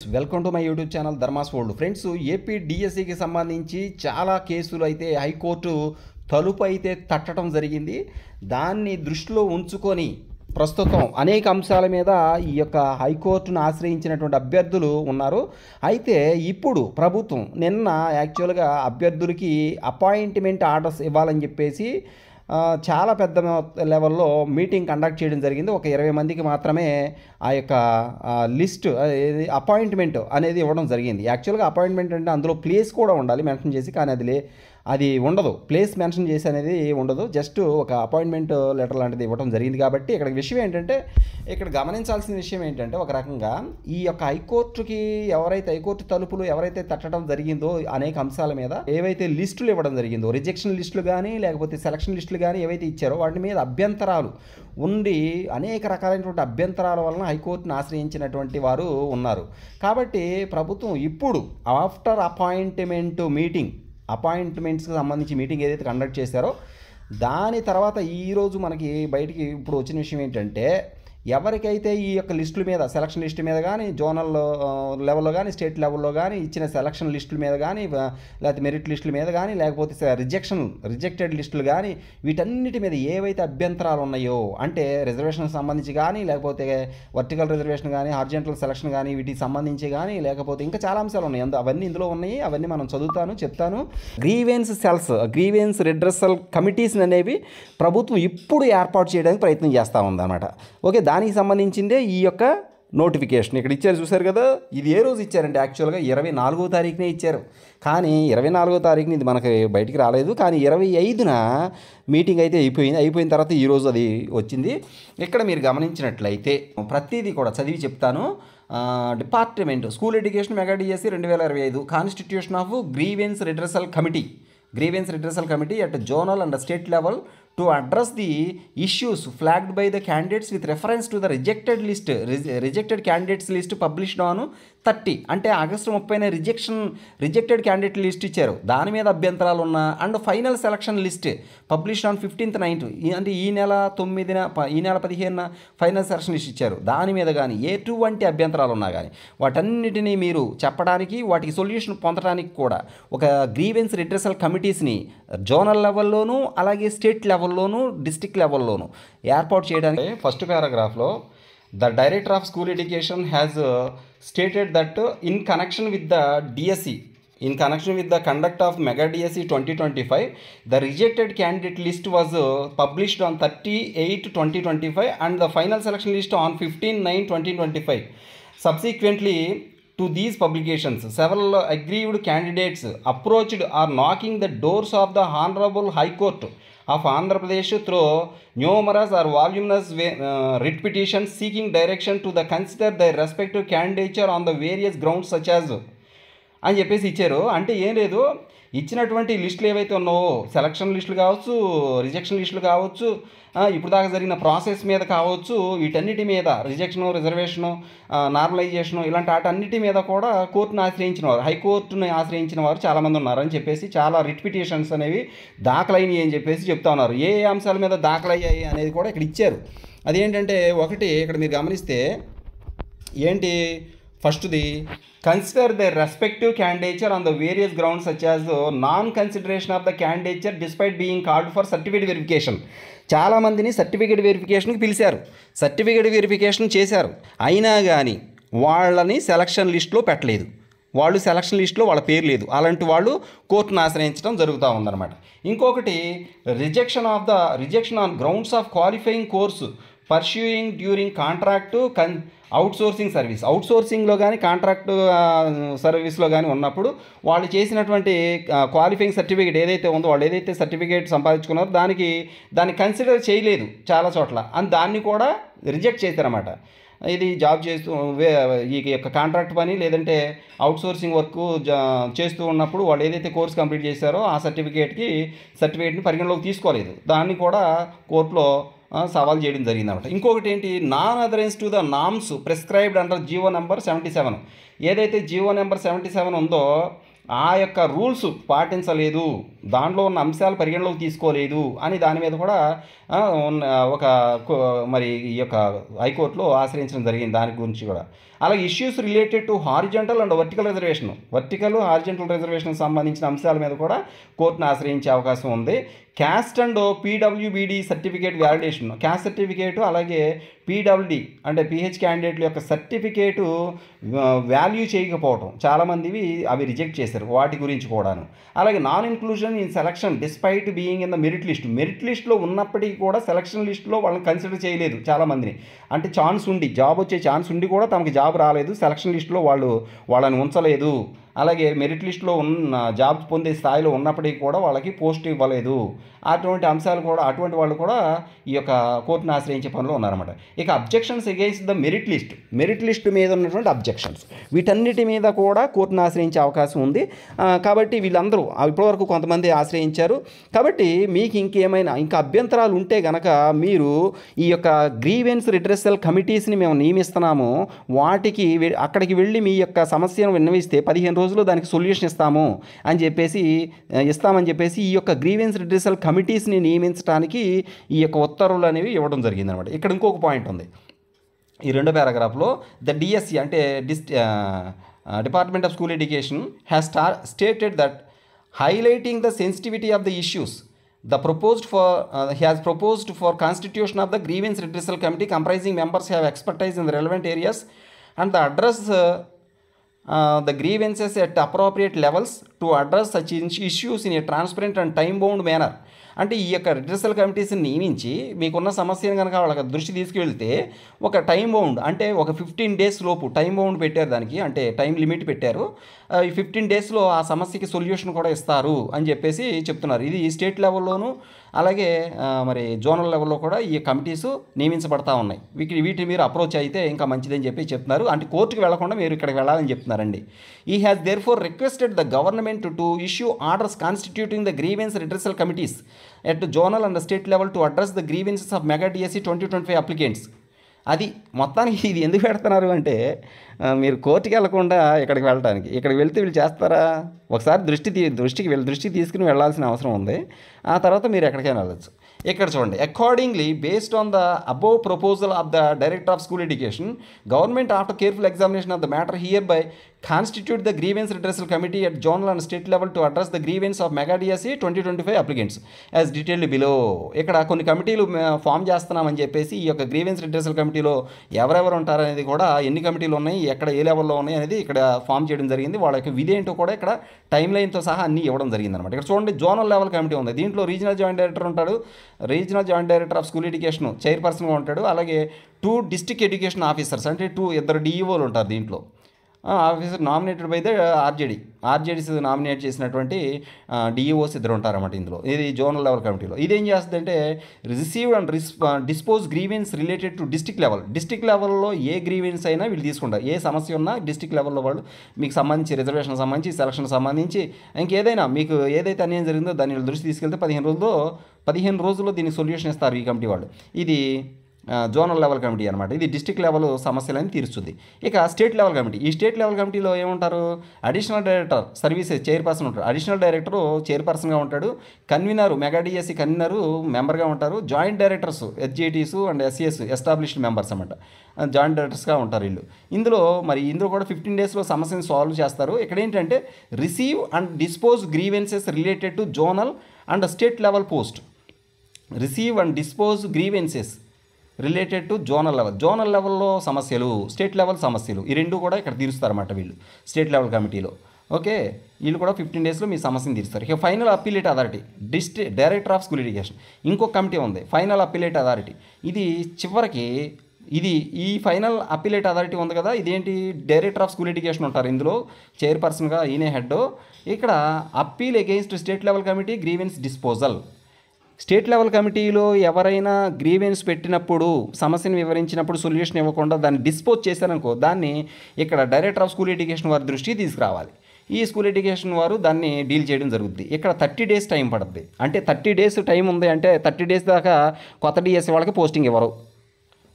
Welcome to my YouTube channel Dharma's world. Friends, AP డిఎస్సికి సంబంధించి చాలా కేసులు అయితే హైకోర్టు తలుపు అయితే తట్టడం జరిగింది. దాన్ని దృష్టిలో ఉంచుకొని ప్రస్తుతం అనేక అంశాల మీద ఈ యొక్క హైకోర్టును ఆశ్రయించినటువంటి అభ్యర్థులు ఉన్నారు. అయితే ఇప్పుడు ప్రభుత్వం నిన్న యాక్చువల్గా అభ్యర్థులకి అపాయింట్మెంట్ ఆర్డర్స్ ఇవ్వాలని చెప్పేసి చాలా పెద్ద లెవెల్లో మీటింగ్ కండక్ట్ చేయడం జరిగింది. ఒక 20 మందికి మాత్రమే ఆ యొక్క లిస్ట్ అపాయింట్మెంట్ అనేది ఇవ్వడం జరిగింది. యాక్చువల్గా అపాయింట్మెంట్ అంటే అందులో ప్లేస్ కూడా ఉండాలి మెన్షన్ చేసి, కానీ అది ఉండదు. ప్లేస్ మెన్షన్ చేసి అనేది ఉండదు. జస్ట్ ఒక అపాయింట్మెంట్ లెటర్ లాంటిది ఇవ్వడం జరిగింది. కాబట్టి ఇక్కడ విషయం ఏంటంటే, ఇక్కడ గమనించాల్సిన విషయం ఏంటంటే, ఒక రకంగా ఈ యొక్క హైకోర్టుకి హైకోర్టు తలుపులు ఎవరైతే తట్టడం జరిగిందో అనేక అంశాల మీద ఏవైతే లిస్టులు ఇవ్వడం జరిగిందో, రిజెక్షన్ లిస్టులు కానీ లేకపోతే సెలక్షన్ లిస్టులు కానీ ఏవైతే ఇచ్చారో వాటి మీద అభ్యంతరాలు ఉండి అనేక రకాలైనటువంటి అభ్యంతరాల వలన హైకోర్టును ఆశ్రయించినటువంటి వారు ఉన్నారు. కాబట్టి ప్రభుత్వం ఇప్పుడు ఆఫ్టర్ అపాయింట్మెంట్స్కి సంబంధించి మీటింగ్ ఏదైతే కండక్ట్ చేశారో దాని తర్వాత ఈరోజు మనకి బయటికి ఇప్పుడు వచ్చిన విషయం ఏంటంటే, ఎవరికైతే ఈ యొక్క లిస్టుల మీద సెలక్షన్ లిస్టు మీద కానీ జోనల్ లెవెల్లో కానీ స్టేట్ లెవెల్లో కానీ ఇచ్చిన సెలక్షన్ లిస్టుల మీద కానీ లేకపోతే మెరిట్ లిస్టుల మీద కానీ లేకపోతే రిజెక్టెడ్ లిస్టులు కానీ వీటన్నిటి మీద ఏవైతే అభ్యంతరాలు ఉన్నాయో, అంటే రిజర్వేషన్కి సంబంధించి కానీ లేకపోతే వర్టికల్ రిజర్వేషన్ కానీ హార్జెంటల్ సెలక్షన్ కానీ వీటికి సంబంధించి కానీ లేకపోతే ఇంకా చాలా అంశాలు ఉన్నాయి. అవన్నీ ఇందులో ఉన్నాయి. అవన్నీ మనం చెప్తాను. గ్రీవెన్స్ రిడ్రెసల్ కమిటీస్ అనేవి ప్రభుత్వం ఇప్పుడు ఏర్పాటు చేయడానికి ప్రయత్నం చేస్తూ ఉందన్నమాట. ఓకే, దానికి సంబంధించిందే ఈ యొక్క నోటిఫికేషన్ ఇక్కడ ఇచ్చారు. చూశారు కదా, ఇది ఏ రోజు ఇచ్చారంటే యాక్చువల్గా 24వ తారీఖునే ఇచ్చారు. కానీ 24వ తారీఖుని ఇది మనకి బయటికి రాలేదు. కానీ 25న మీటింగ్ అయితే అయిపోయిన తర్వాత ఈరోజు అది వచ్చింది. ఇక్కడ మీరు గమనించినట్లయితే ప్రతిదీ కూడా చదివి చెప్తాను. Department school education mega DSC 2025 constitution of grievance redressal committee at zonal and state level to address the issues flagged by the candidates with reference to the rejected candidates list published on 30 అంటే August 30న rejected candidate list ఇచ్చారు. దాని మీద అభ్యంతరాలు ఉన్న and final selection list published on 15th 9th అంటే ఈ నెల 15న final selection list ఇచ్చారు. దాని మీద కానీ ఎటువంటి అభ్యంతరాలు ఉన్నా కానీ వాటన్నిటినీ మీరు చెప్పడానికి, వాటికి సొల్యూషన్ పొందడానికి కూడా ఒక గ్రీవెన్స్ రిడ్రెసల్ కమిటీస్ని జోనల్ లెవెల్లోనూ అలాగే స్టేట్ లెవెల్లోనూ డిస్ట్రిక్ట్ లెవెల్లోనూ ఏర్పాటు చేయడానికి first పారాగ్రాఫ్లో The Director of School Education has stated that in connection with the conduct of Mega DSE 2025, the rejected candidate list was published on 30/8/2025 and the final selection list on 15/9/2025. Subsequently to these publications, several aggrieved candidates approached or knocking the doors of the Honorable High Court of Andhra Pradesh through numerous or voluminous writ petitions seeking direction to consider their respective candidature on the various grounds such as అని చెప్పేసి ఇచ్చారు. అంటే ఏం లేదు, ఇచ్చినటువంటి లిస్టులు ఏవైతే ఉన్నావో సెలక్షన్ లిస్టులు కావచ్చు, రిజెక్షన్ లిస్టులు కావచ్చు, ఇప్పుడు దాకా జరిగిన ప్రాసెస్ మీద కావచ్చు, వీటన్నిటి మీద రిజర్వేషను నార్మలైజేషను ఇలాంటి వాటన్నిటి మీద కూడా హైకోర్టుని ఆశ్రయించిన వారు చాలామంది ఉన్నారని చెప్పేసి చాలా రిట్ పిటిషన్స్ అనేవి దాఖలైనవి అని చెప్పేసి చెప్తా ఉన్నారు. ఏ అంశాల మీద దాఖలయ్యాయి అనేది కూడా ఇక్కడ ఇచ్చారు. అదేంటంటే, ఒకటి ఇక్కడ మీరు గమనిస్తే ఏంటి, ఫస్ట్ది consider the respective candidature on the various grounds such as non consideration of the candidature despite being called for certificate verification. చాలామందిని సర్టిఫికేట్ వెరిఫికేషన్కి పిలిచారు, సర్టిఫికేట్ వెరిఫికేషన్ చేశారు, అయినా కానీ వాళ్ళని సెలక్షన్ లిస్టులో పెట్టలేదు. సెలక్షన్ లిస్టులో వాళ్ళ పేరు లేదు. అలాంటి వాళ్ళు కోర్టును ఆశ్రయించడం జరుగుతూ ఉందన్నమాట. ఇంకొకటి rejection on grounds of qualifying course pursuing during contract అవుట్సోర్సింగ్లో కానీ కాంట్రాక్టు సర్వీస్లో కానీ ఉన్నప్పుడు వాళ్ళు చేసినటువంటి క్వాలిఫైయింగ్ సర్టిఫికేట్ ఏదైతే ఉందో, వాళ్ళు ఏదైతే సర్టిఫికేట్ సంపాదించుకున్నారో దాన్ని కన్సిడర్ చేయలేదు చాలా చోట్ల, అని దాన్ని కూడా రిజెక్ట్ చేశారన్నమాట. ఇది జాబ్ చేస్తూ ఈ యొక్క కాంట్రాక్ట్ పని లేదంటే అవుట్సోర్సింగ్ వర్క్ చేస్తూ ఉన్నప్పుడు వాళ్ళు ఏదైతే కోర్స్ కంప్లీట్ చేశారో ఆ సర్టిఫికేట్ని పరిగణలోకి తీసుకోలేదు. దాన్ని కూడా కోర్టులో సవాల్ చేయడం జరిగిందన్నమాట. ఇంకొకటి ఏంటి, non adherence to the norms prescribed under GO number 77. ఏదైతే జీవో నెంబర్ 77 ఉందో ఆ యొక్క రూల్స్ పాటించలేదు, దాంట్లో ఉన్న అంశాలు పరిగణలోకి తీసుకోలేదు అని దాని మీద కూడా ఒక మరి ఈ యొక్క హైకోర్టులో ఆశ్రయించడం జరిగింది దాని గురించి కూడా. అలాగే issues related to horizontal and vertical horizontal reservation సంబంధించిన అంశాల మీద కూడా కోర్టును ఆశ్రయించే అవకాశం ఉంది. Caste and PWBD certificate validation, caste certificate అలాగే పీడబ్ల్యూడీ అంటే పిహెచ్ క్యాండిడేట్ల యొక్క సర్టిఫికేటు వాల్యూ చేయకపోవటం, చాలామందివి అవి రిజెక్ట్ చేశారు, వాటి గురించి కూడాను. అలాగే non inclusion in selection despite being in the merit లిస్ట్లో ఉన్నప్పటికీ కూడా సెలక్షన్ లిస్టులో వాళ్ళని కన్సిడర్ చేయలేదు చాలామందిని. అంటే ఛాన్స్ ఉండి, జాబ్ వచ్చే ఛాన్స్ ఉండి కూడా తమకి జాబ్ రాలేదు, సెలక్షన్ లిస్టులో వాళ్ళని ఉంచలేదు. అలాగే మెరిట్ లిస్టులో ఉన్న జాబ్ పొందే స్థాయిలో ఉన్నప్పటికీ కూడా వాళ్ళకి పోస్ట్ ఇవ్వలేదు. అటువంటి అంశాలు కూడా, అటువంటి వాళ్ళు కూడా ఈ యొక్క కోర్టును ఆశ్రయించే పనిలో ఉన్నారన్నమాట. ఇక objections against the merit list మీద ఉన్నటువంటి అబ్జెక్షన్స్, వీటన్నిటి మీద కూడా కోర్టును ఆశ్రయించే అవకాశం ఉంది. కాబట్టి వీళ్ళందరూ ఇప్పటివరకు కొంతమంది ఆశ్రయించారు. కాబట్టి మీకు ఇంకేమైనా ఇంకా అభ్యంతరాలు ఉంటే గనక మీరు ఈ యొక్క గ్రీవెన్స్ రిడ్రెసల్ కమిటీస్ని మేము నియమిస్తున్నాము, వాటికి అక్కడికి వెళ్ళి మీ యొక్క సమస్యను విన్నవిస్తే 15 రోజుల్లో దానికి సొల్యూషన్ ఇస్తామని చెప్పేసి ఈ యొక్క గ్రీవెన్స్ రిడ్రెసల్ కమిటీస్ని నియమించడానికి ఈ యొక్క ఉత్తర్వులు అనేవి ఇవ్వడం జరిగింది అనమాట. ఇక్కడ ఇంకొక పాయింట్ ఉంది ఈ 2వ పారాగ్రాఫ్లో. ద డిఎస్సి అంటే department of school education has stated that highlighting the sensitivity of the issues, he has proposed for constitution of the grievance redressal committee comprising members have expertise in the relevant areas and the address the grievances at appropriate levels to address such issues in a transparent and time bound manner. అంటే ఈ యొక్క redressal కమిటీస్ని నియమించి మీకున్న సమస్యను కనుక వాళ్ళకి దృష్టి తీసుకువెళ్తే ఒక టైం బౌండ్, అంటే ఒక 15 days లోపు టైం బౌండ్ పెట్టారు దానికి, అంటే టైం లిమిట్ పెట్టారు. ఈ 15 daysలో ఆ సమస్యకి సొల్యూషన్ కూడా ఇస్తారు అని చెప్పేసి చెప్తున్నారు. ఇది స్టేట్ లెవెల్లోనూ అలాగే మరి జోనల్ లెవెల్లో కూడా ఈ కమిటీస్ నియమించబడతా ఉన్నాయి. వీటిని మీరు అప్రోచ్ అయితే ఇంకా మంచిదని చెప్పి చెప్తున్నారు. అంటే కోర్టుకు వెళ్లకుండా మీరు ఇక్కడికి వెళ్ళాలని చెప్తున్నారండి. ఈ has their four requested the government to issue orders constituting the grievance redressal committees at zonal and state level to address the grievances of MEGA DSE 2025 applicants. అది మొత్తానికి ఇది ఎందుకు పెడుతున్నారు అంటే మీరు కోర్టుకి వెళ్లకుండా ఇక్కడికి వెళ్ళడానికి, ఇక్కడికి వెళ్తే వీళ్ళు చేస్తారా? ఒకసారి దృష్టికి తీసుకుని వెళ్ళాల్సిన అవసరం ఉంది. ఆ తర్వాత మీరు ఎక్కడికైనా వెళ్ళచ్చు. ఇక్కడ చూడండి, accordingly based on the above proposal of the director of school education, government after careful examination of the matter here by constitute the grievance redressal committee at zonal and state level to address the grievance of mega DSC 2025 applicants as detailed below. ఇక్కడ కొన్ని కమిటీలు form చేస్తున్నామని చెప్పేసి ఈ యొక్క grievance redressal కమిటీలో ఎవరెవరు ఉంటారనేది కూడా, ఎన్ని కమిటీలు ఉన్నాయి, ఎక్కడ ఏ లెవెల్లో ఉన్నాయి అనేది ఇక్కడ ఫామ్ చేయడం జరిగింది. వాళ్ళ యొక్క విధి ఏంటో కూడా ఇక్కడ టైం లైన్తో సహా అన్నీ ఇవ్వడం జరిగింది అనమాట. ఇక్కడ చూడండి, జోనల్ లెవెల్ కమిటీ ఉంది. దీంట్లో రీజనల్ జాయింట్ డైరెక్టర్ ఉంటాడు, regional joint director of school education చైర్పర్సన్గా ఉంటాడు. అలాగే 2 డిస్ట్రిక్ట్ ఎడ్యుకేషన్ ఆఫీసర్స్, అంటే 2 డిఈఓలు ఉంటారు దీంట్లో. Officer nominated by the RJDs nominate చేసినటువంటి డిఈఓస్ 2 ఉంటారన్నమాట ఇందులో. ఇది జోనల్ లెవెల్ కమిటీలో. ఇదేం చేస్తుందంటే receive and dispose grievance related to district లెవెల్లో ఏ గ్రీవెన్స్ అయినా వీళ్ళు తీసుకుంటారు. ఏ సమస్య ఉన్నా డిస్ట్రిక్ట్ లెవెల్లో వాళ్ళు మీకు సంబంధించి రిజర్వేషన్ సంబంధించి, సెలక్షన్ సంబంధించి, ఇంకేదైనా మీకు ఏదైతే అన్యాయం జరిగిందో దాన్ని దృష్టి తీసుకెళ్తే 15 రోజుల్లో దీనికి సొల్యూషన్ ఇస్తారు ఈ కమిటీ వాళ్ళు. ఇది జోనల్ లెవెల్ కమిటీ అనమాట. ఇది డిస్ట్రిక్ట్ లెవెల్ సమస్యలని తీరుస్తుంది. ఇక స్టేట్ లెవెల్ కమిటీ, ఈ స్టేట్ లెవెల్ కమిటీలో ఏముంటారు? అడిషనల్ డైరెక్టర్ సర్వీసెస్ చైర్పర్సన్ ఉంటారు. అడిషనల్ డైరెక్టరు చైర్పర్సన్గా ఉంటాడు. కన్వీనరు మెగా డిఎస్సి కన్వీనరు మెంబర్గా ఉంటారు. జాయింట్ డైరెక్టర్స్ హెచ్జిటీస్ అండ్ ఎస్సిఎస్ ఎస్టాబ్లిష్డ్ మెంబర్స్ అనమాట, జాయింట్ డైరెక్టర్స్గా ఉంటారు వీళ్ళు. ఇందులో కూడా 15 daysలో సమస్యను సాల్వ్ చేస్తారు. ఇక్కడ ఏంటంటే receive and dispose grievances related to zonal and state level post. Receive and dispose grievances related to zonal లెవెల్లో సమస్యలు, స్టేట్ లెవెల్ సమస్యలు, ఈ 2 కూడా ఇక్కడ తీరుస్తారన్నమాట వీళ్ళు స్టేట్ లెవెల్ కమిటీలో. ఓకే, వీళ్ళు కూడా 15 daysలో మీ సమస్యను తీరుస్తారు. ఇక final appellate authority, director of school education, ఇంకొక కమిటీ ఉంది ఫైనల్ అప్పీలేట్ అథారిటీ. ఇది చివరికి ఈ ఫైనల్ అప్పీలేట్ అథారిటీ ఉంది కదా, ఇదేంటి? డైరెక్టర్ ఆఫ్ స్కూల్ ఎడ్యుకేషన్ ఉంటారు ఇందులో, చైర్పర్సన్గా ఈయనే హెడ్. ఇక్కడ appeal against state level committee grievance disposal. State level కమిటీలో ఎవరైనా గ్రీవెన్స్ పెట్టినప్పుడు, సమస్యను వివరించినప్పుడు సొల్యూషన్ ఇవ్వకుండా దాన్ని డిస్పోజ్ చేశారనుకో, దాన్ని ఇక్కడ డైరెక్టర్ ఆఫ్ స్కూల్ ఎడ్యుకేషన్ వారి దృష్టికి తీసుకురావాలి. ఈ స్కూల్ ఎడ్యుకేషన్ వారు దాన్ని డీల్ చేయడం జరుగుద్ది. ఇక్కడ 30 days టైం పడుతుంది. అంటే 30 days టైం ఉంది అంటే 30 days దాకా కొత్త డిఎస్సి వాళ్ళకి పోస్టింగ్ ఇవ్వరు.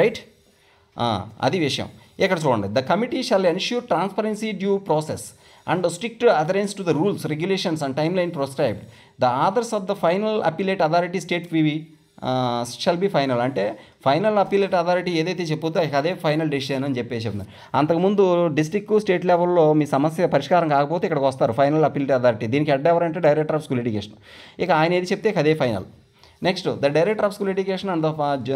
రైట్, అది విషయం. ఇక్కడ చూడండి, the committee shall ensure transparency due process and strict adherence to the rules regulations and timeline prescribed. The orders of the final appellate authority state వివి షల్ బి ఫైనల్. అంటే final appellate authority ఏదైతే చెప్పొద్దో అదే final decision అని చెప్పేసి చెప్తున్నారు. అంతకుముందు district state లెవెల్లో మీ సమస్య పరిష్కారం కాకపోతే ఇక్కడికి వస్తారు ఫైనల్ అపీలేట్ అథారిటీ. దీనికి హెడ్ ఎవరంటే డైరెక్టర్ ఆఫ్ స్కూల్ ఎడ్యుకేషన్. ఇక ఆయన ఏది చెప్తే అదే final. Next, the director of school education and the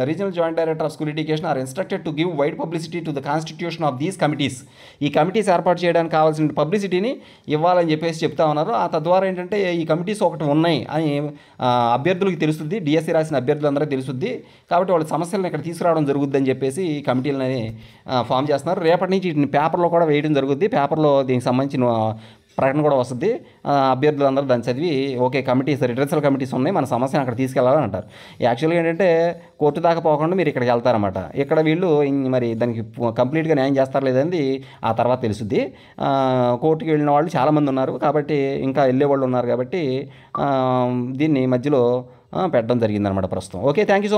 regional joint director of school education or instructed to give wide publicity to the constitution of these committees. ఈ committees ఏర్పాటు చేయడానికి కావాల్సిన పబ్లిసిటీని ఇవ్వాలని చెప్పేసి చెప్తా ఉన్నారు. ఆ తద్వారా ఏంటంటే ఈ కమిటీస్ ఒకటి ఉన్నాయి అని అభ్యర్థులకు తెలుస్తుంది, డిఎస్సి రాసిన అభ్యర్థులందరికీ తెలుస్తుంది. కాబట్టి వాళ్ళ సమస్యలను ఇక్కడ తీసుకురావడం జరుగుద్ది అని చెప్పేసి ఈ కమిటీలని ఫామ్ చేస్తున్నారు. రేపటి నుంచి వీటిని పేపర్లో కూడా వేయడం జరుగుద్ది. పేపర్లో దీనికి సంబంధించిన ప్రకటన కూడా వస్తుంది. అభ్యర్థులందరూ దాన్ని చదివి ఓకే కమిటీస్ రిడ్రెసల్ కమిటీస్ ఉన్నాయి, మన సమస్యను అక్కడ తీసుకెళ్లాలని అంటారు. యాక్చువల్గా ఏంటంటే కోర్టు దాకా పోకుండా మీరు ఇక్కడికి వెళ్తారన్నమాట. ఇక్కడ వీళ్ళు మరి దానికి కంప్లీట్గా న్యాయం చేస్తారు లేదని ఆ తర్వాత తెలుస్తుంది. కోర్టుకి వెళ్ళిన వాళ్ళు చాలామంది ఉన్నారు కాబట్టి, ఇంకా వెళ్ళేవాళ్ళు ఉన్నారు కాబట్టి దీన్ని మధ్యలో పెట్టడం జరిగిందనమాట ప్రస్తుతం. Okay, thank you so much.